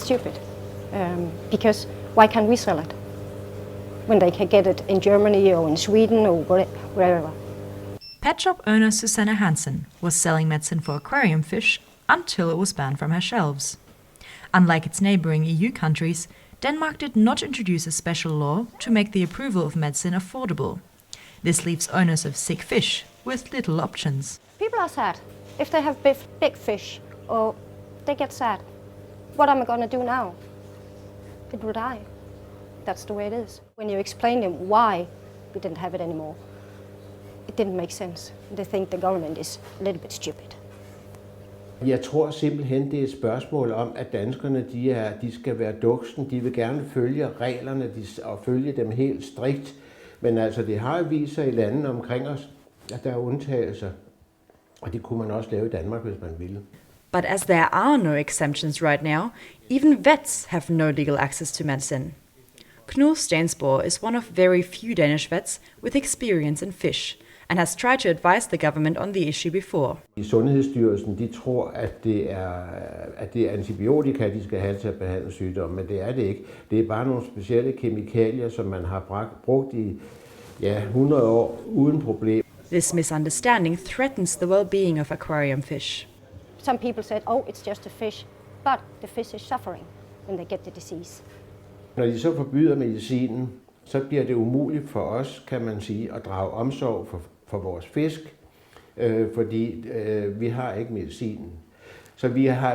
stupid. Because why can't we sell it when they can get it in Germany or in Sweden or wherever? Pet shop owner Susanne Hansen was selling medicine for aquarium fish until it was banned from her shelves. Unlike its neighboring EU countries, Denmark did not introduce a special law to make the approval of medicine affordable. This leaves owners of sick fish with little options. People are sad. If they have big fish, or they get sad, what am I going to do now? It will die. That's the way it is. When you explain them why we didn't have it anymore, it didn't make sense. They think the government is a little bit stupid. Jeg tror simpelthen, det er et spørgsmål om, at danskerne de skal være duksen. De vil gerne følge reglerne og følge dem helt strikt. Men altså, det har vist sig i landene omkring os, at der er undtagelser. Og det kunne man også lave i Danmark, hvis man ville. But as there are no exemptions right now, even vets have no legal access to medicine. Knud Stensborg is one of very few Danish vets with experience in fish, and has tried to advise the government on the issue before. I Sundhedsstyrelsen de tror, at det er antibiotika, de skal have til at behandle sygdomme, men det er det ikke. Det er bare nogle specielle kemikalier, som man har brugt i 100 år uden problem. This misunderstanding threatens the well-being of aquarium fish. Some people said, oh, it's just a fish, but the fish is suffering when they get the disease. Når de så forbyder medicinen, så bliver det umuligt for os, kan man sige, at drage omsorg for vores fisk, fordi vi har ikke medicinen. Så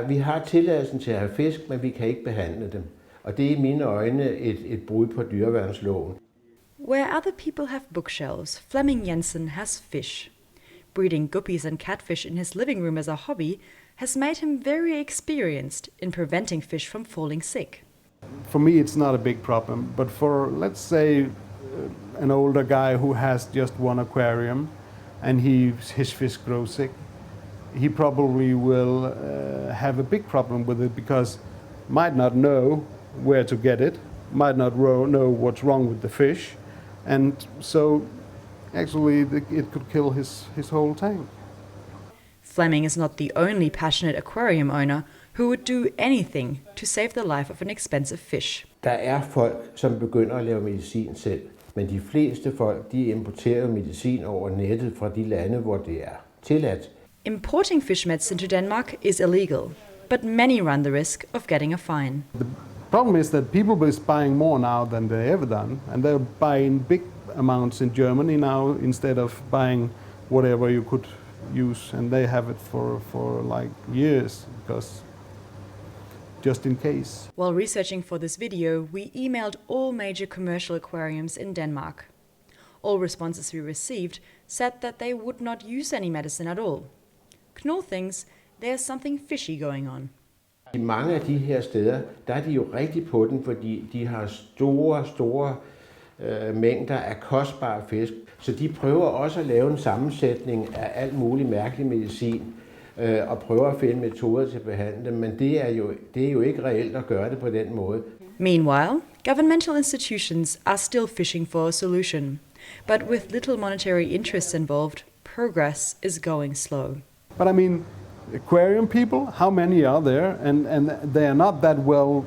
vi har tilladelsen til at have fisk, men vi kan ikke behandle dem. Og det er i mine øjne et brud på dyreværnsloven. Where other people have bookshelves, Flemming Jensen has fish. Breeding guppies and catfish in his living room as a hobby has made him very experienced in preventing fish from falling sick. For me, it's not a big problem, but for, let's say, an older guy who has just one aquarium and his fish grows sick, he probably will have a big problem with it because might not know where to get it, might not know what's wrong with the fish, and so actually it could kill his whole tank. Flemming is not the only passionate aquarium owner who would do anything to save the life of an expensive fish. Der er folk, som begynder at lave medicin selv, men de fleste folk, de importerer medicin over nettet fra de lande, hvor det er tilladt. Importing fish medicine to Denmark is illegal, but many run the risk of getting a fine. The problem is that people is buying more now than they ever done, and they're buying big amounts in Germany now instead of buying whatever you could use, and they have it for like years because just in case. While researching for this video, we emailed all major commercial aquariums in Denmark. All responses we received said that they would not use any medicine at all. Knud thinks there's something fishy going on. I mange af de her steder, der er de jo rigtig på den, fordi de har store mængder af kostbare fisk. Så de prøver også at lave en sammensætning af alt muligt mærkelig medicin, og prøver at finde metoder til at behandle dem, men det er jo ikke reelt at gøre det på den måde. Meanwhile, governmental institutions are still fishing for a solution, but with little monetary interests involved, progress is going slow. But I mean, aquarium people, how many are there? And they are not that well.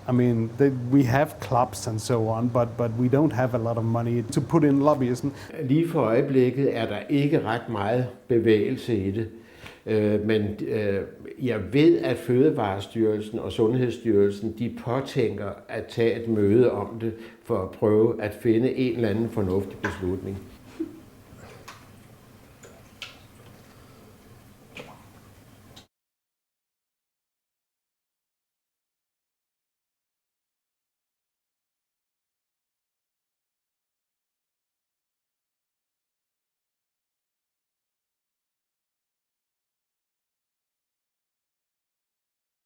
I mean, we have clubs and so on, but we don't have a lot of money to put in lobbyism. Lige for øjeblikket er der ikke ret meget bevægelse i det. Men jeg ved, at Fødevarestyrelsen og Sundhedsstyrelsen, de påtænker at tage et møde om det, for at prøve at finde en eller anden fornuftig beslutning.